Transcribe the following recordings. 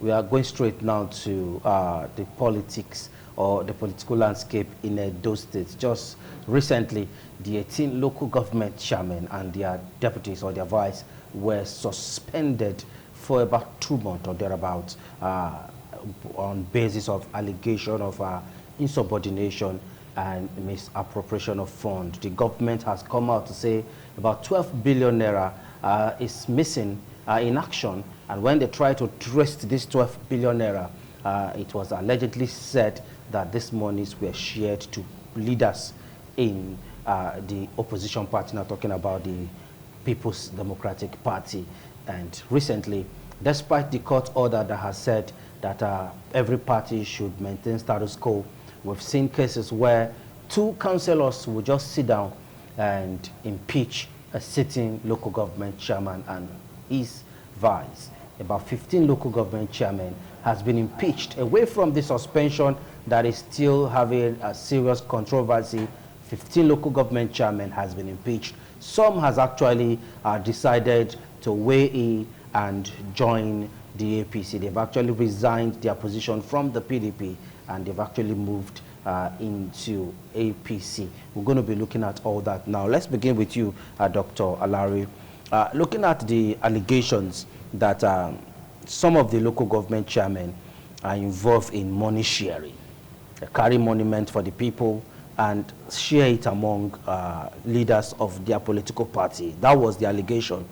We are going straight now to the politics or the political landscape in Edo State. Just recently, the 18 local government chairmen and their deputies or their vice were suspended for about 2 months or thereabouts on basis of allegation of insubordination and misappropriation of funds. The government has come out to say about 12 billion naira is missing in action, and when they try to trace this 12 billion naira, it was allegedly said that these monies were shared to leaders in the opposition party, now talking about the People's Democratic Party. And recently, despite the court order that has said that every party should maintain status quo, we've seen cases where 2 councillors will just sit down and impeach a sitting local government chairman and his vice. About 15 local government chairmen has been impeached. Away from the suspension that is still having a serious controversy, 15 local government chairmen has been impeached. Some has actually decided to weigh in and join the APC. They've actually resigned their position from the PDP and they've actually moved into APC. We're going to be looking at all that now. Let's begin with you, Dr. Alari. Looking at the allegations that some of the local government chairmen are involved in money sharing. They carry monument for the people and share it among leaders of their political party. That was the allegation.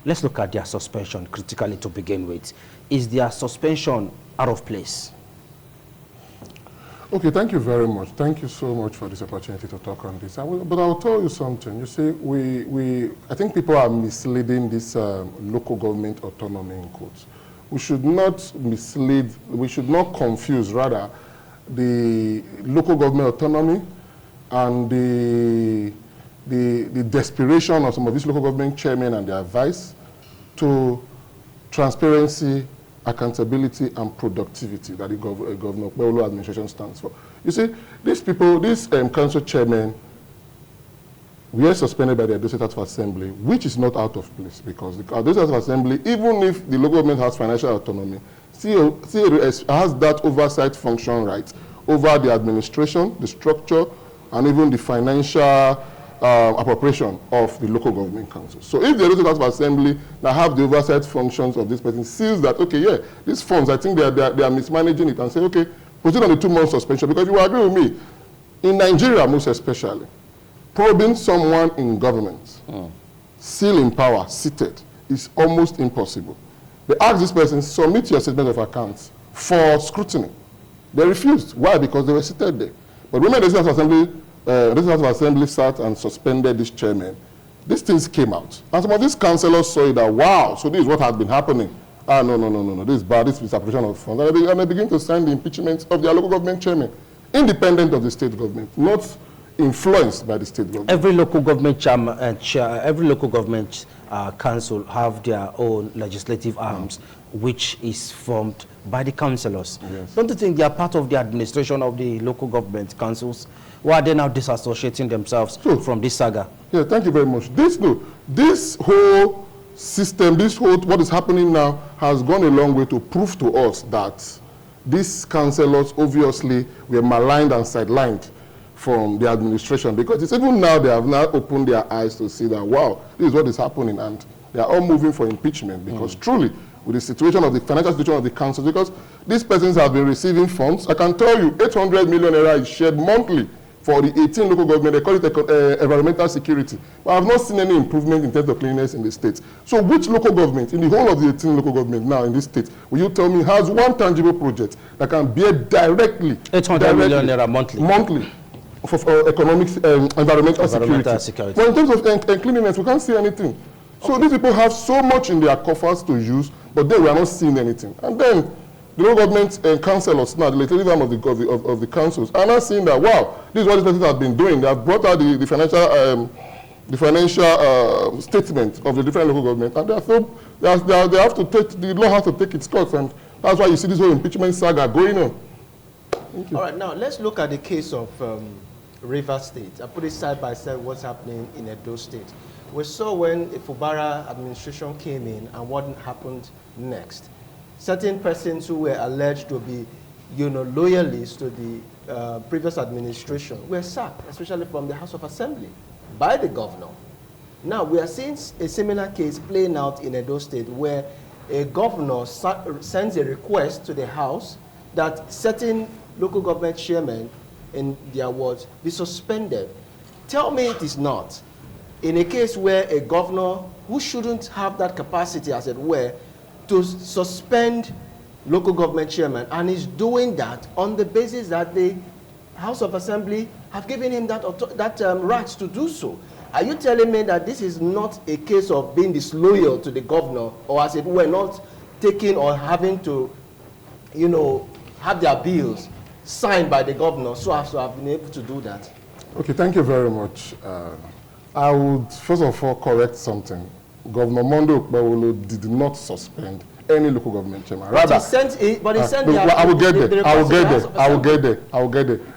Let's look at their suspension critically to begin with. Is their suspension out of place? Okay, thank you very much. Thank you so much for this opportunity to talk on this. But I'll tell you something. You see, I think people are misleading this local government autonomy in quotes. We should not mislead, we should not confuse, rather, the local government autonomy and the desperation of some of these local government chairmen and their vice to transparency, accountability and productivity that the Governor Okpebholo administration stands for. You see, these people, these council chairmen, were suspended by the Edo State House of Assembly, which is not out of place because the Edo State House of Assembly, even if the local government has financial autonomy, still has that oversight function right over the administration, the structure, and even the financial appropriation of the local government council. So if the Edo State House of Assembly now have the oversight functions of this person, sees that, okay, yeah, these funds, I think they are mismanaging it, and say, okay, put it on a 2-month suspension, because you will agree with me, in Nigeria most especially, probing someone in government, still in power, seated, is almost impossible. They ask this person, submit your statement of accounts for scrutiny. They refused. Why? Because they were seated there. But when the State House of Assembly sat and suspended this chairman, these things came out. And some of these councillors saw it that, wow, so this is what has been happening. No, this is bad, this is misappropriation of funds. And they begin to sign the impeachment of their local government chairman, independent of the state government, not influenced by the state government. Every local government chairman, every local government council have their own legislative arms, which is formed by the councillors. Yes. Don't you think they are part of the administration of the local government councils? Why are they now disassociating themselves from this saga? Yeah, thank you very much. This whole system, what is happening now has gone a long way to prove to us that these councillors obviously were maligned and sidelined from the administration, because it's even now they have now opened their eyes to see that, wow, this is what is happening, and they are all moving for impeachment, because truly, with the situation of the financial situation of the council, because these persons have been receiving funds, I can tell you 800 million naira is shared monthly for the 18 local government. They call it environmental security. But I have not seen any improvement in terms of cleanliness in the state. So which local government, in the whole of the 18 local government now in this state, will you tell me has one tangible project that can bear directly 800 million naira monthly for economic, environmental security. But in terms of cleanliness, we can't see anything. So these people have so much in their coffers to use, but then we are not seeing anything. And then the local government councillors, now the legislative arm of the councils, are now seeing that, wow, this is what these persons have been doing. They have brought out the financial statement of the different local government, and they have to take, the law has to take its course, and that's why you see this whole impeachment saga going on. Thank you. All right, now let's look at the case of Rivers State. I put it side by side what's happening in Edo State. We saw when the Fubara administration came in and what happened next. certain persons who were alleged to be, loyalists to the previous administration were sacked, especially from the House of Assembly, by the governor. Now, we are seeing a similar case playing out in Edo State where a governor sends a request to the House that certain local government chairmen, in their words, be suspended. Tell me it is not. In a case where a governor who shouldn't have that capacity, as it were, to suspend local government chairman, and is doing that on the basis that the House of Assembly have given him that right to do so. Are you telling me that this is not a case of being disloyal to the governor, or as it were, not taking or having to, have their bills signed by the governor so as to have been able to do that? Okay, thank you very much. I would first of all correct something. Governor Mondo Okpewolo did not suspend any local government chairman. Rather, I will get there.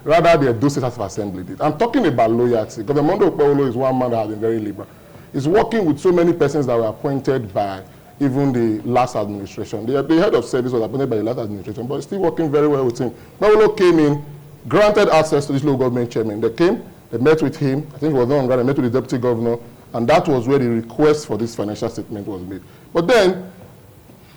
Rather, the Edo State House of Assembly did. I'm talking about loyalty. Governor Mondo Okpewolo is one man that has been very liberal. He's working with so many persons that were appointed by even the last administration. The head of service was appointed by the last administration, but still working very well with him. Okpewolo came in, granted access to this local government chairman. They came, they met with him. I think it was not on ground. They met with the deputy governor, and that was where the request for this financial statement was made. But then,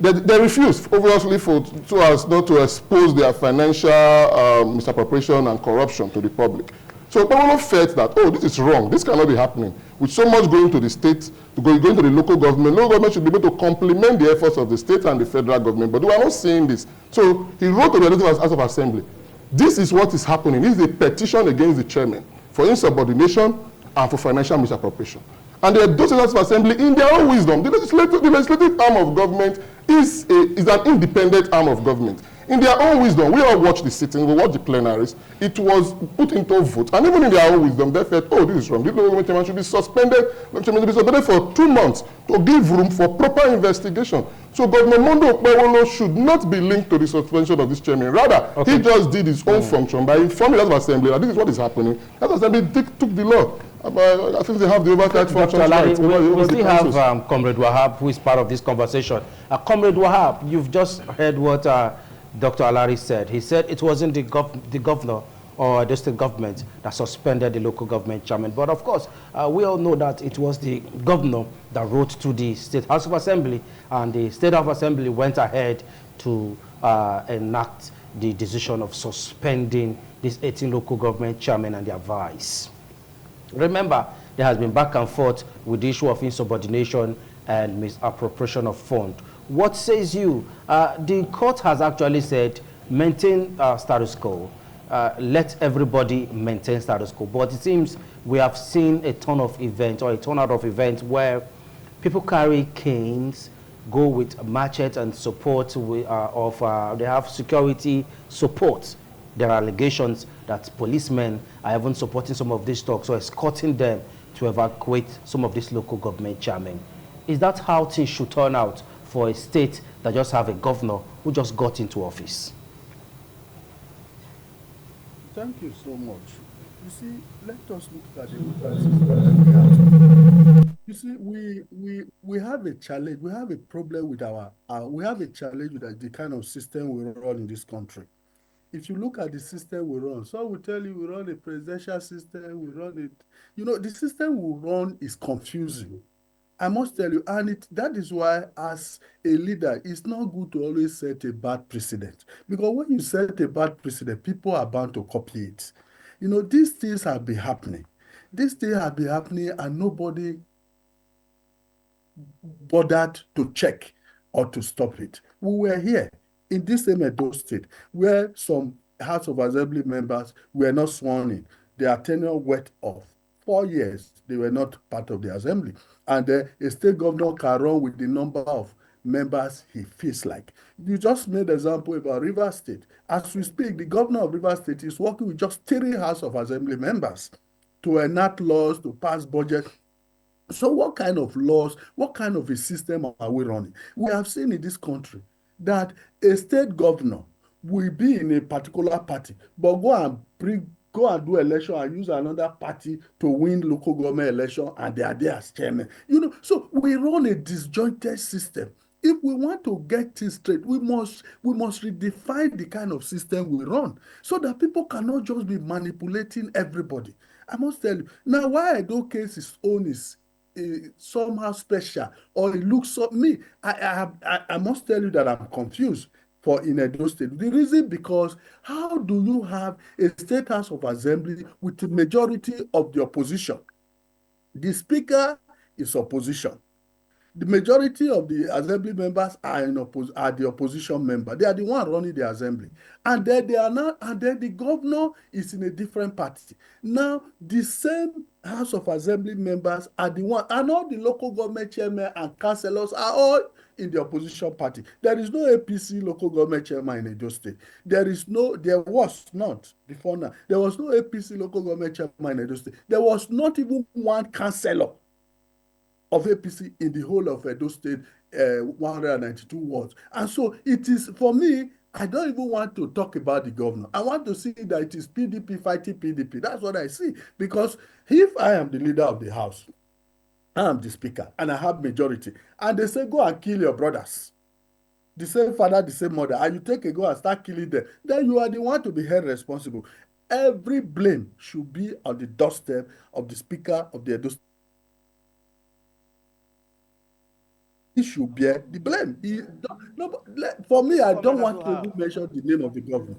they refused, obviously, so as not to expose their financial misappropriation and corruption to the public. So Okpewolo felt that, oh, this is wrong. This cannot be happening. With so much going to the state, going to the local government should be able to complement the efforts of the state and the federal government. But we are not seeing this. So he wrote to the House of Assembly. This is what is happening. This is a petition against the chairman for insubordination and for financial misappropriation. And the Edo State House of Assembly, in their own wisdom, the legislative arm of government is an independent arm of government. In their own wisdom, we all watch the sitting, we watch the plenaries, it was put into vote. And even in their own wisdom, they felt, oh, this is wrong. This local government chairman should be suspended for 2 months to give room for proper investigation. So Governor Mondo Okpewolo should not be linked to the suspension of this chairman. Rather, he just did his own function by informing the House of Assembly that this is what is happening. The House of Assembly took the law. I think they have the oversight function. We still have Comrade Wahab, who is part of this conversation. Comrade Wahab, you've just heard what Dr. Alari said. He said it wasn't the governor or the state government that suspended the local government chairman. But of course, we all know that it was the governor that wrote to the State House of Assembly, and the State House of Assembly went ahead to enact the decision of suspending these 18 local government chairmen and their vice. Remember, there has been back and forth with the issue of insubordination and misappropriation of funds. What says you? The court has actually said, maintain status quo. Let everybody maintain status quo. But it seems we have seen a ton of events, or a turnout of events, where people carry canes, go with machetes and support they have security support. There are allegations that policemen are even supporting some of these talks, or escorting them to evacuate some of these local government chairmen. Is that how things should turn out for a state that just have a governor who just got into office? Thank you so much. You see, let us look at the local system that we have. You see, we have a challenge. We have a problem with we have a challenge with the kind of system we run in this country. If you look at the system we run, some will tell you we run a presidential system, we run it. You know, the system we run is confusing. I must tell you, and that is why, as a leader, it's not good to always set a bad precedent. Because when you set a bad precedent, people are bound to copy it. You know, these things have been happening. These things have been happening, and nobody bothered to check or to stop it. We were here in this same Edo State, where some House of Assembly members were not sworn in. Their tenure went off. 4 years, they were not part of the assembly. And a state governor can run with the number of members he feels like. You just made an example about Rivers State. As we speak, the governor of Rivers State is working with just 3 House of Assembly members to enact laws, to pass budget. So what kind of laws, what kind of a system are we running? We have seen in this country that a state governor will be in a particular party, but go and do election and use another party to win local government election, and they are there as chairman. You know, so we run a disjointed system. If we want to get things straight, we must redefine the kind of system we run so that people cannot just be manipulating everybody. I must tell you. Now, why Edo case's own is somehow special, or it looks so me, I must tell you that I'm confused for in Edo State. The reason because how do you have a State House of Assembly with the majority of the opposition? The Speaker is opposition. The majority of the assembly members are the opposition member. They are the one running the assembly, and then they are now, and then the governor is in a different party. Now the same House of Assembly members are the one, and all the local government chairmen and councillors are all in the opposition party. There is no APC local government chairman in Edo State. There was not before now. There was no APC local government chairman in Edo State. There was not even one councillor of APC in the whole of Edo State, 192 wards. And so it is, for me, I don't even want to talk about the governor. I want to see that it is PDP fighting PDP. That's what I see. Because if I am the leader of the house, I am the speaker, and I have majority, and they say, go and kill your brothers, the same father, the same mother, and you take a go and start killing them, then you are the one to be held responsible. Every blame should be on the doorstep of the speaker of the Edo State. He should bear the blame. For me, I don't want to even mention the name of the governor.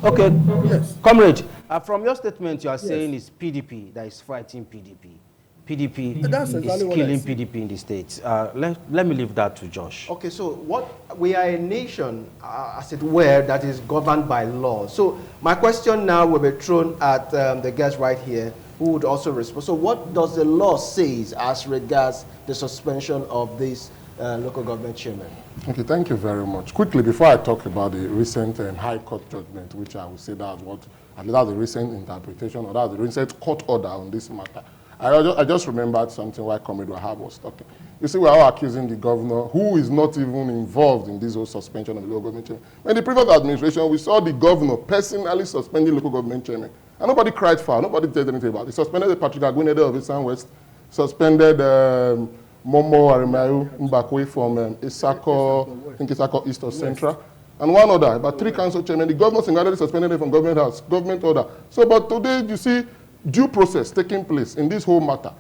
Okay, yes. Comrade, from your statement, you are saying it's PDP that is fighting PDP. PDP is killing PDP in the States. Let me leave that to Josh. Okay, so we are a nation, as it were, that is governed by law. So my question now will be thrown at the guest right here, who would also respond. So what does the law say as regards the suspension of this local government chairman? Okay, thank you very much. Quickly, before I talk about the recent High Court judgment, which I will say that's the recent interpretation, or that's the recent court order on this matter. I just remembered something while Comrade Wahab was talking. You see, we are all accusing the governor, who is not even involved in this whole suspension of the local government chairman. In the previous administration, we saw the governor personally suspending local government chairman. And nobody cried foul, nobody did anything about it. He suspended the Patrick Agwinede of Eastern West, suspended Momo Arimayu Mbakwe from Isako, I think Isako East or Central, and one other, about 3 council chairmen. The governor single-handedly suspended them from government house, government order. So, but today, you see due process taking place in this whole matter.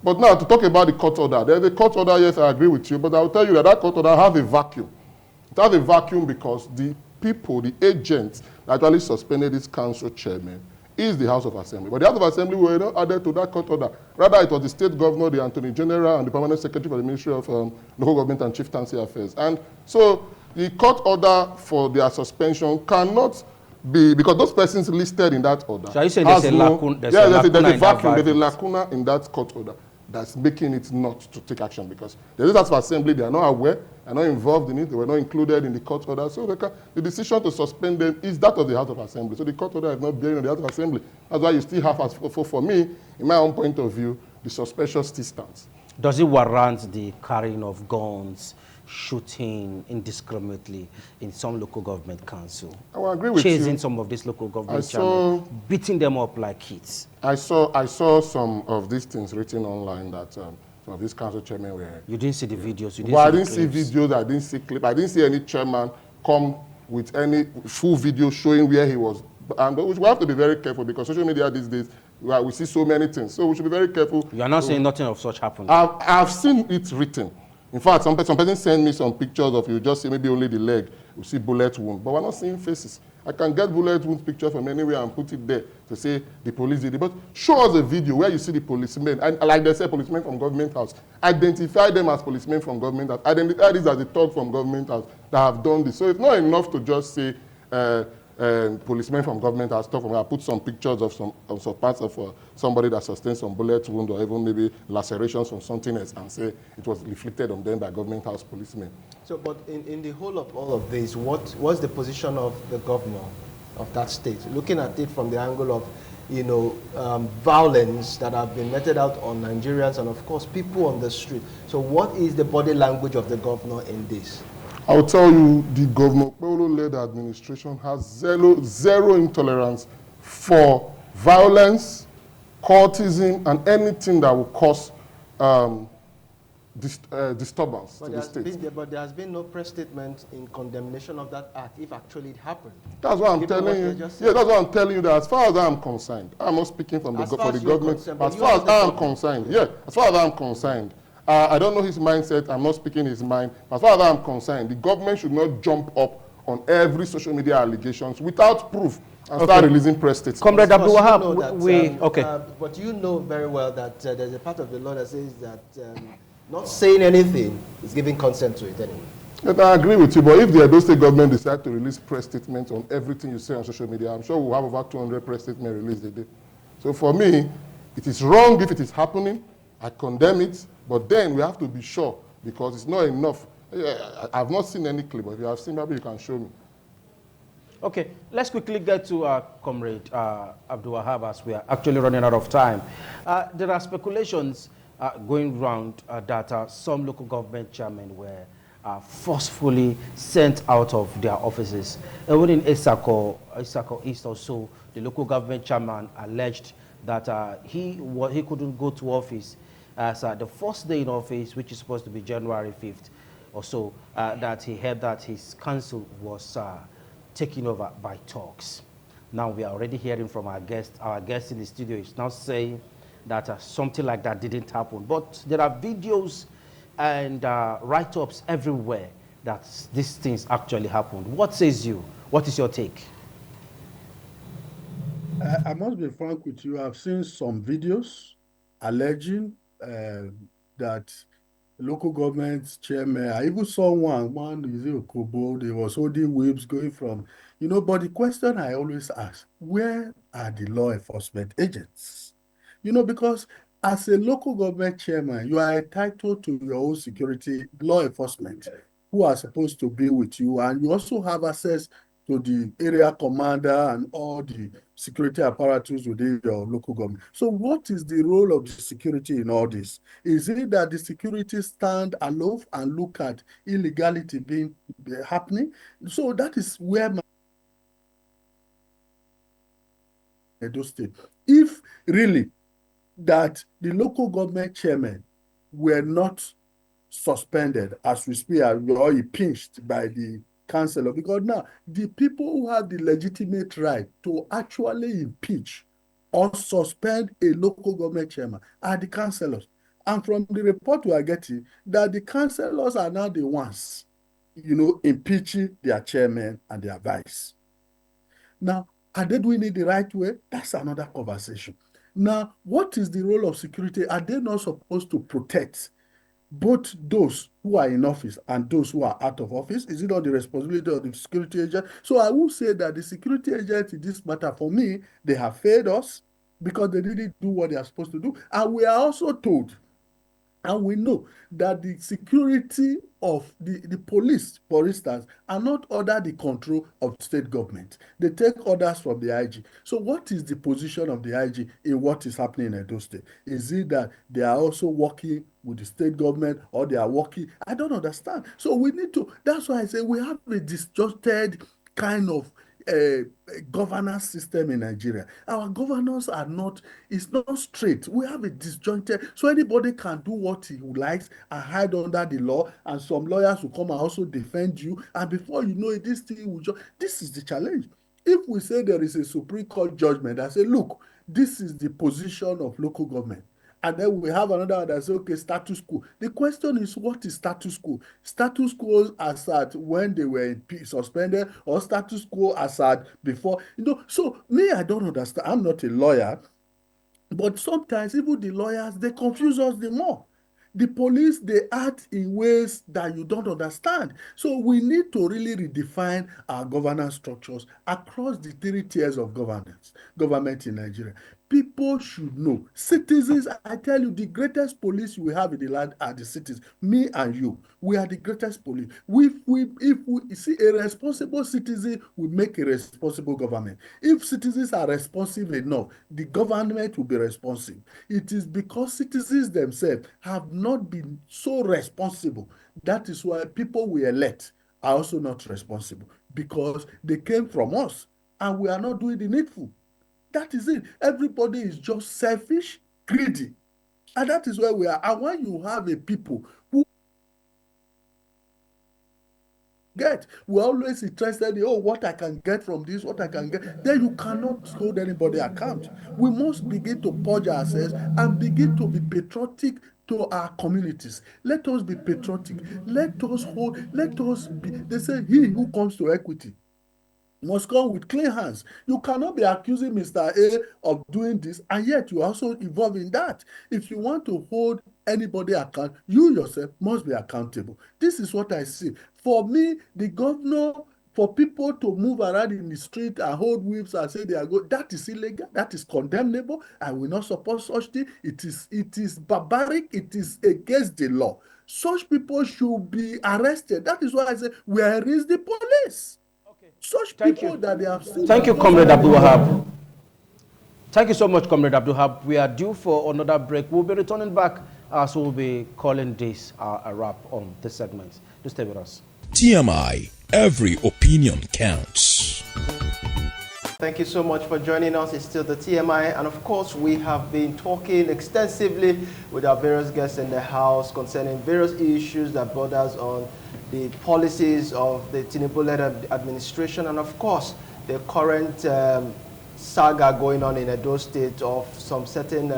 But now, to talk about the court order, there's a court order, yes, I agree with you, but I'll tell you that that court order has a vacuum. It has a vacuum because the people, the agents that actually suspended this council chairman is the House of Assembly. But the House of Assembly were not added to that court order. Rather, it was the State Governor, the Attorney General, and the Permanent Secretary for the Ministry of Local Government and Chieftaincy Affairs. And so the court order for their suspension cannot be, because those persons listed in that order. So are you saying there's a lacuna? There's a vacuum, there's a lacuna in that court order that's making it not to take action, because the House of Assembly, they are not aware, are not involved in it, they were not included in the court order. So the decision to suspend them is that of the House of Assembly. So the court order is not bearing on the House of Assembly. That's why you still have, for me, in my own point of view, the suspension still stands. Does it warrant the carrying of guns, shooting indiscriminately in some local government council? I will agree with you. Chasing some of these local government chairmen, beating them up like kids. I saw some of these things written online that some of these council chairmen were... You didn't see the videos? You didn't I didn't see videos, I didn't see clips. I didn't see any chairman come with any full video showing where he was. And we have to be very careful, because social media these days, we see so many things. So we should be very careful. You are not saying nothing of such happened? I've seen it written. In fact, some person sent me some pictures of, you just see maybe only the leg, you see bullet wound, but we're not seeing faces. I can get bullet wound picture from anywhere and put it there to say the police did it. But show us a video where you see the policemen, and like they say, policemen from government house. Identify them as policemen from government house. Identify these as the thug from government house that have done this. So it's not enough to just say policemen from government house. I put some pictures of some parts of somebody that sustained some bullet wound or even maybe lacerations from something else, and say it was inflicted on them by government house policemen. So, but in the whole of all of this, what's the position of the governor of that state? Looking at it from the angle of, violence that have been meted out on Nigerians and, of course, people on the street. So what is the body language of the governor in this? I'll tell you, the Governor Polo-led administration has zero intolerance for violence, cultism, and anything that will cause disturbance But to the state. but there has been no press statement in condemnation of that act, if actually it happened. That's what I'm telling you. Yeah, that's what I'm telling you. That as far as I'm concerned, I'm not speaking for the government. As far as I'm concerned, yeah, as far as I'm concerned, I don't know his mindset. I'm not speaking his mind. As far as I'm concerned, the government should not jump up on every social media allegations without proof and start releasing press statements. Comrade Abdul Wahab, but you know very well that there's a part of the law that says that not saying anything is giving consent to it anyway. Yes, I agree with you, but if the Edo State government decide to release press statements on everything you say on social media, I'm sure we'll have over 200 press statements released a day. So for me, it is wrong if it is happening. I condemn it, but then we have to be sure, because it's not enough. I've not seen any clip, but if you have seen, maybe you can show me. Okay, let's quickly get to Comrade Abdul Wahab, as we are actually running out of time. There are speculations going around that some local government chairmen were forcefully sent out of their offices. Even in Isako East or so, the local government chairman alleged that he couldn't go to office as the first day in office, which is supposed to be January 5th or so, that he heard that his council was taken over by talks. Now we are already hearing from our guest. Our guest in the studio is now saying that something like that didn't happen. But there are videos and write-ups everywhere that these things actually happened. What says you? What is your take? I must be frank with you. I've seen some videos alleging that local government chairman, I even saw one is Okobo, they was holding whips going from, but the question I always ask, where are the law enforcement agents? Because as a local government chairman, you are entitled to your own security, law enforcement, who are supposed to be with you, and you also have access to the area commander and all the security apparatus within your local government. So what is the role of the security in all this? Is it that the security stand aloof and look at illegality being happening? So that is where my Edo State, if really that the local government chairmen were not suspended as we speak or impeached by the councillor, because now the people who have the legitimate right to actually impeach or suspend a local government chairman are the councillors. And from the report we are getting, that the councillors are now the ones, impeaching their chairman and their vice. Now, are they doing it the right way? That's another conversation. Now, what is the role of security? Are they not supposed to protect both those who are in office and those who are out of office? Is it not the responsibility of the security agent? So I will say that the security agents in this matter, for me, they have failed us because they didn't do what they are supposed to do. And we are also told, and we know that the security of the police, for instance, are not under the control of state government. They take orders from the IG. So what is the position of the IG in what is happening in Edo State? Is it that they are also working with the state government, or they are working? I don't understand. So we need to, that's why I say we have a disjointed kind of governance system in Nigeria. Our governors are not, it's not straight. We have a disjointed, so anybody can do what he likes and hide under the law, and some lawyers will come and also defend you, and before you know it, this thing will just, this is the challenge. If we say there is a Supreme Court judgment that say, look, this is the position of local government, and then we have another one that says, okay, status quo. The question is, what is status quo? Status quo as at when they were suspended, or status quo as at before? So me, I don't understand. I'm not a lawyer, but sometimes even the lawyers, they confuse us the more. The police, they act in ways that you don't understand. So we need to really redefine our governance structures across the 3 tiers of government in Nigeria. People should know. Citizens, I tell you, the greatest police we have in the land are the citizens. Me and you, we are the greatest police. If we see a responsible citizen, we make a responsible government. If citizens are responsive enough, the government will be responsive. It is because citizens themselves have not been so responsible. That is why people we elect are also not responsible, because they came from us and we are not doing the needful. That is it. Everybody is just selfish, greedy. And that is where we are. And when you have a people get. We're always interested in, oh, what I can get from this, what I can get. Then you cannot hold anybody account. We must begin to purge ourselves and begin to be patriotic to our communities. Let us be patriotic. Let us be, they say, he who comes to equity must come with clean hands. You cannot be accusing Mr. A of doing this, and yet you also involved in that. If you want to hold anybody account, you yourself must be accountable. This is what I see. For me, the governor, for people to move around in the street and hold whips and say they are good, that is illegal, that is condemnable. I will not support such thing. It is barbaric, it is against the law. Such people should be arrested. That is why I say, where is the police? Such people that they have seen. Thank you, Comrade Abdul Wahab. Thank you so much, Comrade Abdul Wahab. We are due for another break. We'll be returning back, so we'll be calling this a wrap on this segment. Do stay with us. TMI, every opinion counts. Thank you so much for joining us. It's still the TMI, and of course we have been talking extensively with our various guests in the House concerning various issues that borders on the policies of the Tinubu-led administration, and of course the current saga going on in Edo State of some certain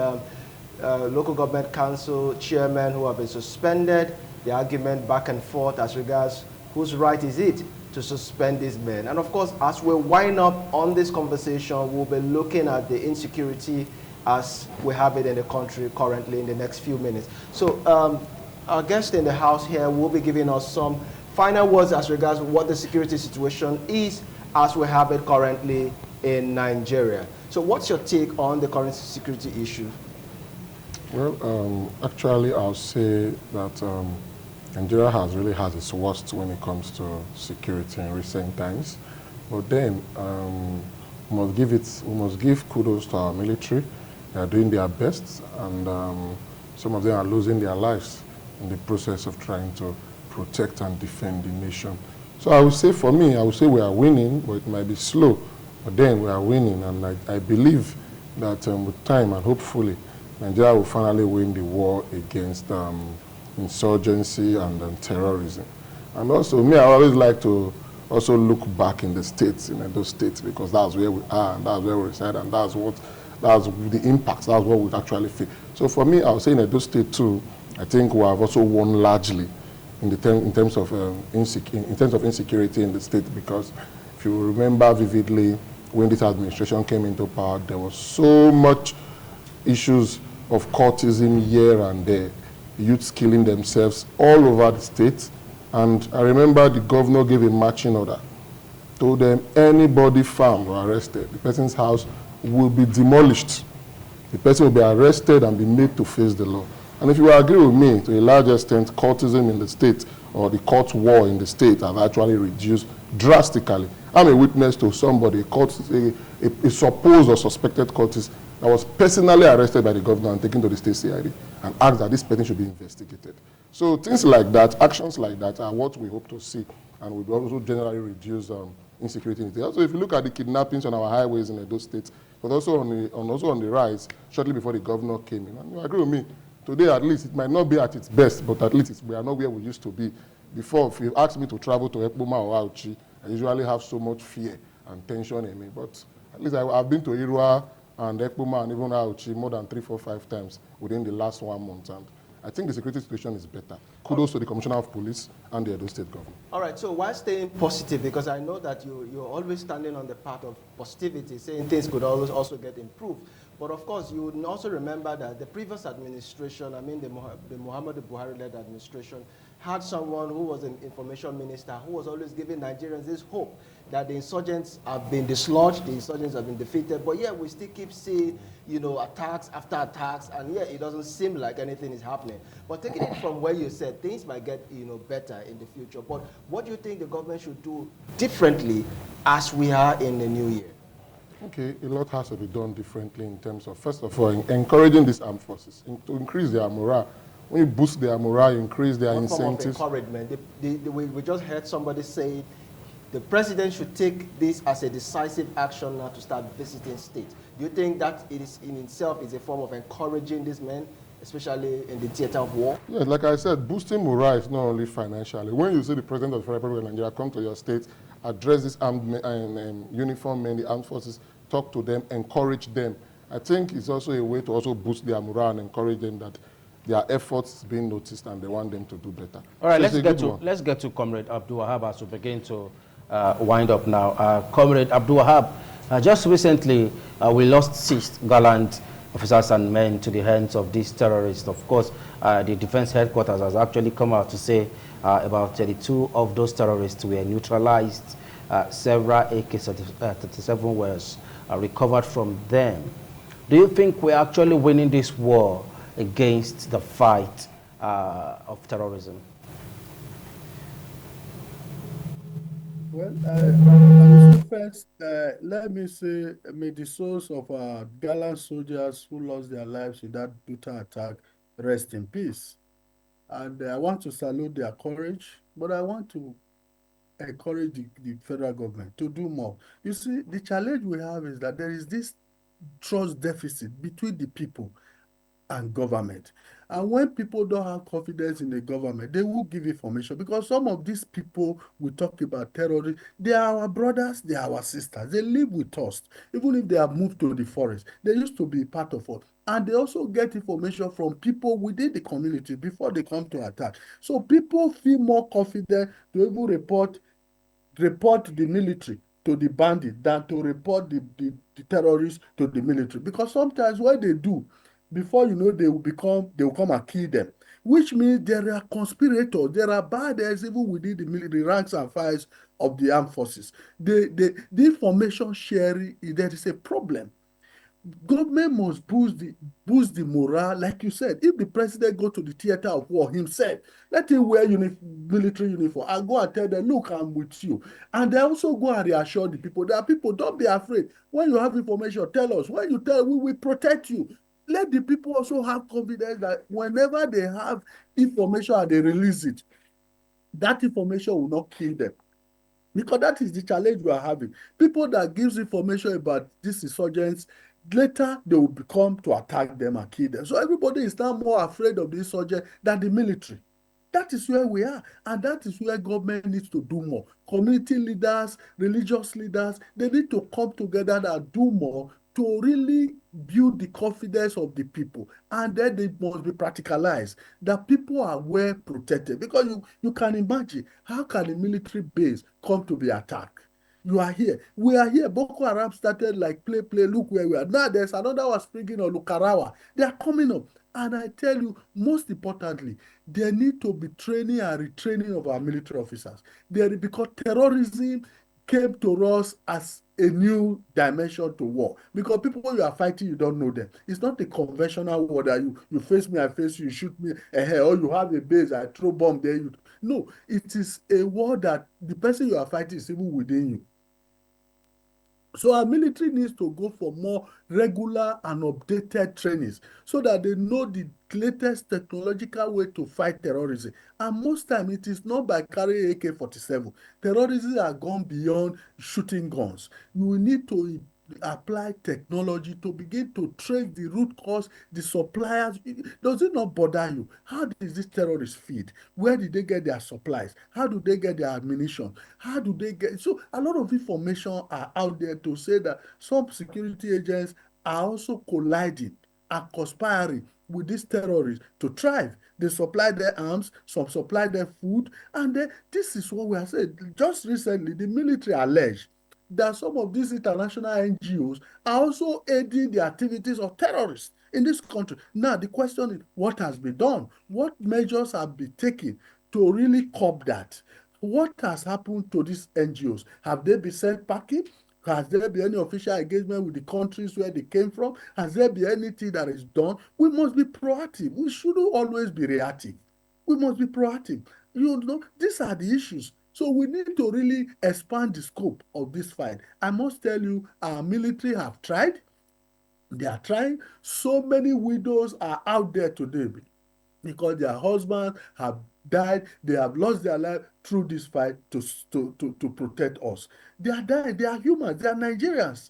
local government council chairmen who have been suspended, the argument back and forth as regards whose right is it to suspend these men. And of course, as we wind up on this conversation, we'll be looking at the insecurity as we have it in the country currently in the next few minutes. So our guest in the House here will be giving us some final words as regards what the security situation is as we have it currently in Nigeria. So what's your take on the current security issue? Well, actually, I'll say that Nigeria really has its worst when it comes to security in recent times. But then we must give kudos to our military. They are doing their best, and some of them are losing their lives in the process of trying to protect and defend the nation. So I would say, for me, I would say we are winning, but it might be slow. But then we are winning, and I believe that with time and hopefully, Nigeria will finally win the war against insurgency and terrorism. And also, me, I always like to also look back in the states, in those states, because that's where we are, and that's where we reside, and that's the impacts, that's what we actually feel. So for me, I would say in Edo State too, I think we have also won largely in terms of insecurity in the state, because if you remember vividly, when this administration came into power, there was so much issues of cultism here and there, youths killing themselves all over the state. And I remember the governor gave a marching order, told them anybody found or arrested, the person's house will be demolished. The person will be arrested and be made to face the law. And if you agree with me, to a large extent, cultism in the state or the court war in the state have actually reduced drastically. I'm a witness to somebody, a supposed or suspected cultist that was personally arrested by the governor and taken to the state CID and asked that this person should be investigated. So things like that, actions like that are what we hope to see, and will also generally reduce insecurity in the state. Also, if you look at the kidnappings on our highways in Edo State, but also on the rise shortly before the governor came in. And you agree with me, today at least it might not be at its best, but at least we are not where we used to be. Before, if you ask me to travel to Ekpoma or Auchi, I usually have so much fear and tension in me. But at least I've been to Irua and Ekpoma and even Auchi more than 3, 4, 5 times within the last 1 month. And I think the security situation is better. Kudos to the Commissioner of Police and the Edo State government. All right, so why staying positive? Because I know that you're always standing on the path of positivity, saying things could always also get improved. But of course, you would also remember that the previous administration, I mean the Muhammadu Buhari-led administration, had someone who was an information minister who was always giving Nigerians this hope that the insurgents have been dislodged, the insurgents have been defeated, but yet we still keep seeing, attacks after attacks, and yet it doesn't seem like anything is happening. But taking it from where you said, things might get, better in the future. But what do you think the government should do differently as we are in the new year? Okay, a lot has to be done differently in terms of, first of all, encouraging these armed forces to increase their morale. When you boost their morale, increase their incentives. Form of encouragement. We just heard somebody say the president should take this as a decisive action now to start visiting states. Do you think that it is in itself is a form of encouraging these men especially in the theater of war? Yes, like I said, boosting morale is not only financially. When you see the President of the Federal Republic of Nigeria come to your state, address these armed uniformed men, the armed forces, talk to them, encourage them, I think it's also a way to also boost their morale and encourage them that their efforts being noticed and they want them to do better. All right, So let's get to Comrade Abdul Wahab as we begin to wind up now. Comrade Abdul Wahab, just recently we lost 6 gallant officers and men to the hands of these terrorists. Of course, the defense headquarters has actually come out to say about 32 of those terrorists were neutralized. Several AK-37 were recovered from them. Do you think we're actually winning this war against the fight of terrorism? Well, I will say first, let me say, may the souls of our gallant soldiers who lost their lives in that brutal attack rest in peace. And I want to salute their courage, but I want to encourage the federal government to do more. You see, the challenge we have is that there is this trust deficit between the people and government. And when people don't have confidence in the government, they will give information, because some of these people we talk about terrorists, they are our brothers, they are our sisters. They live with us. Even if they have moved to the forest, they used to be part of us. And they also get information from people within the community before they come to attack. So people feel more confident to even report the military to the bandit than to report the terrorists to the military. Because sometimes what they do, before you know, they will come and kill them. Which means there are conspirators, there are bad guys even within the military ranks and files of the armed forces. The information sharing, there is a problem. Government must boost the morale. Like you said, if the president go to the theater of war himself, let him wear military uniform and go and tell them, look, I'm with you. And they also go and reassure the people that people, don't be afraid. When you have information, tell us. When you tell, we will protect you. Let the people also have confidence that whenever they have information and they release it, that information will not kill them. Because that is the challenge we are having. People that gives information about these insurgents, later they will become to attack them and kill them. So everybody is now more afraid of the insurgent than the military. That is where we are, and that is where government needs to do more. Community leaders, religious leaders, they need to come together and do more to really build the confidence of the people. And then they must be practicalized, that people are well protected. Because you can imagine, how can a military base come to be attacked? You are here. We are here. Boko Haram started like play, look where we are. Now there's another one springing on Lukarawa. They are coming up. And I tell you, most importantly, there need to be training and retraining of our military officers. Because terrorism came to us as a new dimension to war. Because people you are fighting, you don't know them. It's not a conventional war that you face me, I face you, you shoot me, or you have a base, I throw bomb there. No, it is a war that the person you are fighting is even within you. So our military needs to go for more regular and updated trainings so that they know the latest technological way to fight terrorism. And most time it is not by carrying AK-47. Terrorism has gone beyond shooting guns. You need to apply technology to begin to trace the root cause, the suppliers. Does it not bother you? How does this terrorist feed? Where did they get their supplies? How do they get their ammunition? How do they get? So a lot of information are out there to say that some security agents are also colliding and conspiring with these terrorists to thrive. They supply their arms, some supply their food, and this is what we are saying. Just recently, the military alleged that some of these international NGOs are also aiding the activities of terrorists in this country. Now, the question is, what has been done? What measures have been taken to really curb that? What has happened to these NGOs? Have they been sent packing? Has there been any official engagement with the countries where they came from? Has there been anything that is done? We must be proactive. We shouldn't always be reactive. We must be proactive. These are the issues. So we need to really expand the scope of this fight. I must tell you, our military have tried. They are trying. So many widows are out there today because their husbands have died. They have lost their life through this fight to protect us. They are dying. They are humans. They are Nigerians.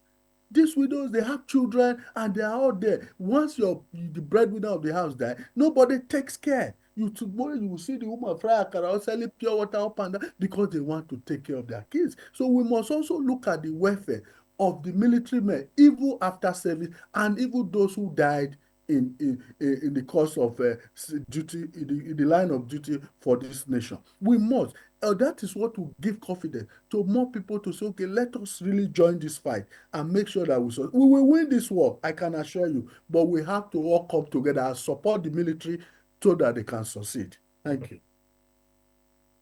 These widows, they have children and they are all there. Once the breadwinner of the house die, nobody takes care. Tomorrow you will see the woman fry akara or selling pure water up and down because they want to take care of their kids. So we must also look at the welfare of the military men, even after service, and even those who died in the course of duty, in the line of duty for this nation. We must. That is what will give confidence to more people to say, okay, let us really join this fight and make sure that we will win this war, I can assure you. But we have to all come together and support the military so that they can succeed. Thank you.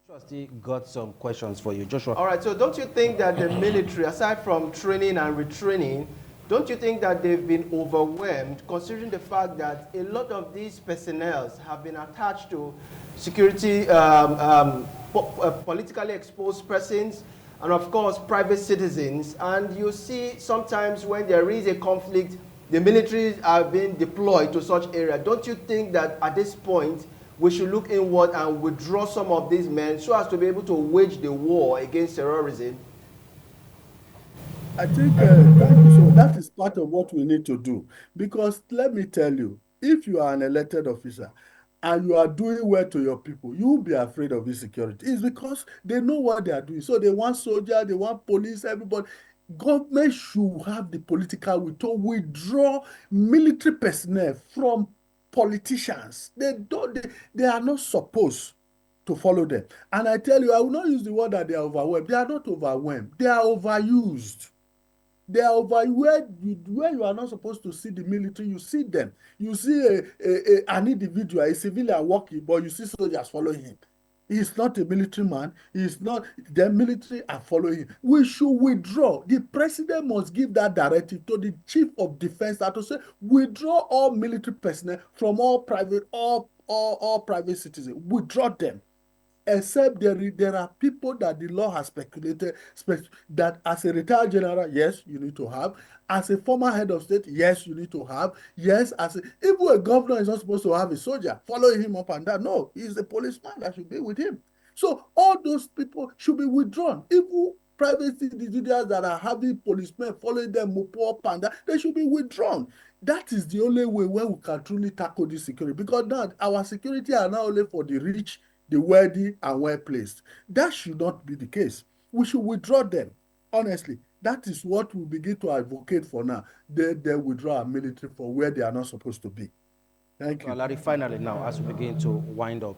Trustee got some questions for you. Joshua. All right, so don't you think that the military, aside from training and retraining, don't you think that they've been overwhelmed, considering the fact that a lot of these personnel have been attached to security, politically exposed persons, and of course, private citizens, and you see sometimes when there is a conflict, the militaries are being deployed to such area. Don't you think that at this point, we should look inward and withdraw some of these men so as to be able to wage the war against terrorism? I think thank you. So that is part of what we need to do. Because let me tell you, if you are an elected officer and you are doing well to your people, you will be afraid of insecurity. It's because they know what they are doing. So they want soldiers, they want police, everybody. Government should have the political will to withdraw military personnel from politicians. They are not supposed to follow them. And I tell you, I will not use the word that they are overwhelmed. They are not overwhelmed. They are overused. They are over where you are not supposed to see the military, you see them. You see an individual, a civilian walking, but you see soldiers following him. He's not a military man. He's not. The military are following him. We should withdraw. The president must give that directive to the chief of defense to say withdraw all military personnel from all private citizens. Withdraw them. Except there are people that the law has speculated that as a retired general, yes, you need to have. As a former head of state, yes, you need to have. Yes, even a governor is not supposed to have a soldier following him up and down. No, he's a policeman that should be with him. So all those people should be withdrawn. Even private individuals that are having policemen following them up and down, they should be withdrawn. That is the only way where we can truly tackle this security. Because now our security are not only for the rich, the wealthy and well-placed. That should not be the case. We should withdraw them. Honestly, that is what we begin to advocate for now. They withdraw our military for where they are not supposed to be. Thank you. Well, Larry, finally now, as we begin to wind up,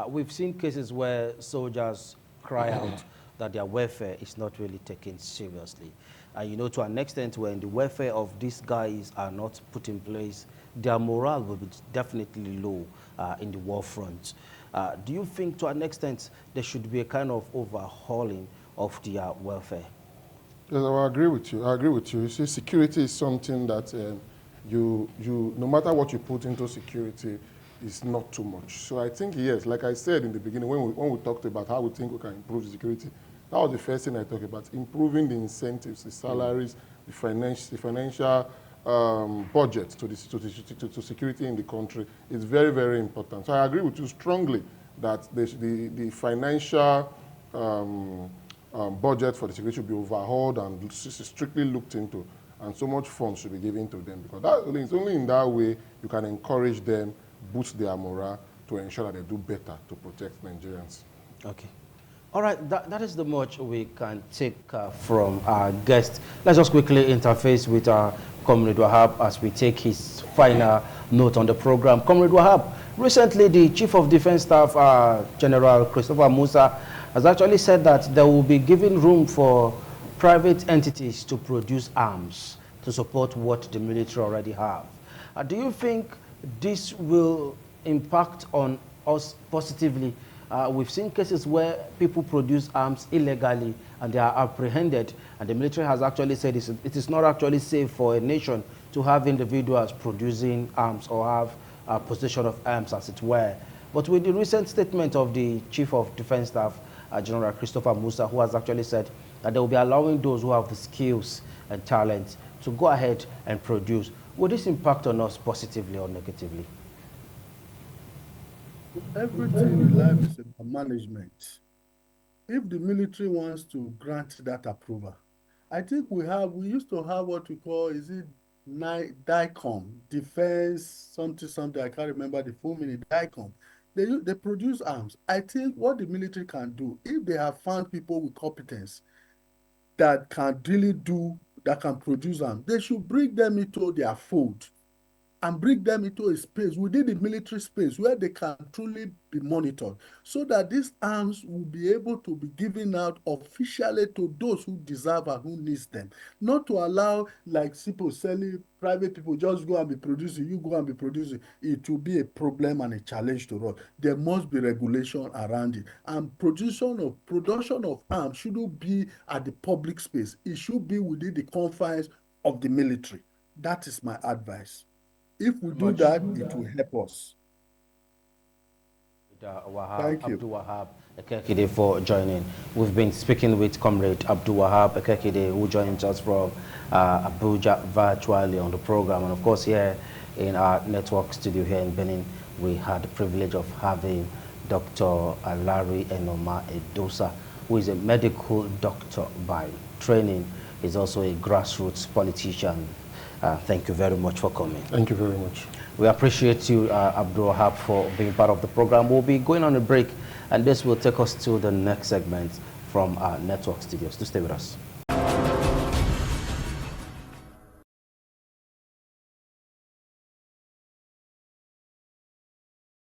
we've seen cases where soldiers cry out that their welfare is not really taken seriously. And you know, to an extent, when the welfare of these guys are not put in place, their morale will be definitely low in the war front. Do you think, to an extent, there should be a kind of overhauling of their welfare? Yes, I agree with you. I agree with you. You see, security is something that no matter what you put into security, is not too much. So I think, yes, like I said in the beginning, when we talked about how we think we can improve security, that was the first thing I talked about, improving the incentives, the salaries, the financial budget to security in the country is very, very important. So I agree with you strongly that the financial budget for the security should be overhauled and strictly looked into, and so much funds should be given to them, because it's only in that way you can encourage them, boost their morale to ensure that they do better to protect Nigerians. Okay. All right, that is the much we can take from our guest. Let's just quickly interface with our Comrade Wahab as we take his final note on the program. Comrade Wahab, recently the Chief of Defense Staff, General Christopher Musa, has actually said that there will be giving room for private entities to produce arms to support what the military already have. Do you think this will impact on us positively? We've seen cases where people produce arms illegally and they are apprehended, and the military has actually said it is not actually safe for a nation to have individuals producing arms or have possession of arms, as it were. But with the recent statement of the Chief of Defense Staff, General Christopher Musa, who has actually said that they will be allowing those who have the skills and talent to go ahead and produce, will this impact on us positively or negatively? Everything in life is about management. If the military wants to grant that approval, I think we used to have what we call, is it DICOM, Defense something, I can't remember the full meaning, DICOM. They produce arms. I think what the military can do, if they have found people with competence that can really that can produce arms, they should bring them into their fold and bring them into a space within the military space where they can truly be monitored, so that these arms will be able to be given out officially to those who deserve and who needs them. Not to allow, like people selling, private people just go and be producing, you go and be producing. It will be a problem and a challenge to us. There must be regulation around it. And production of arms shouldn't be at the public space. It should be within the confines of the military. That is my advice. If we do that, it will help us. Thank you. Abdul Wahab Ekekide, for joining. We've been speaking with Comrade Abdul Wahab Ekekide, who joins us from Abuja virtually on the program. And of course, here in our network studio here in Benin, we had the privilege of having Dr. Alari Enoma Edosa, who is a medical doctor by training. He's also a grassroots politician. Thank you very much for coming. Thank you very much. We appreciate you, Abdul Wahab, for being part of the program. We'll be going on a break, and this will take us to the next segment from our network studios. To stay with us.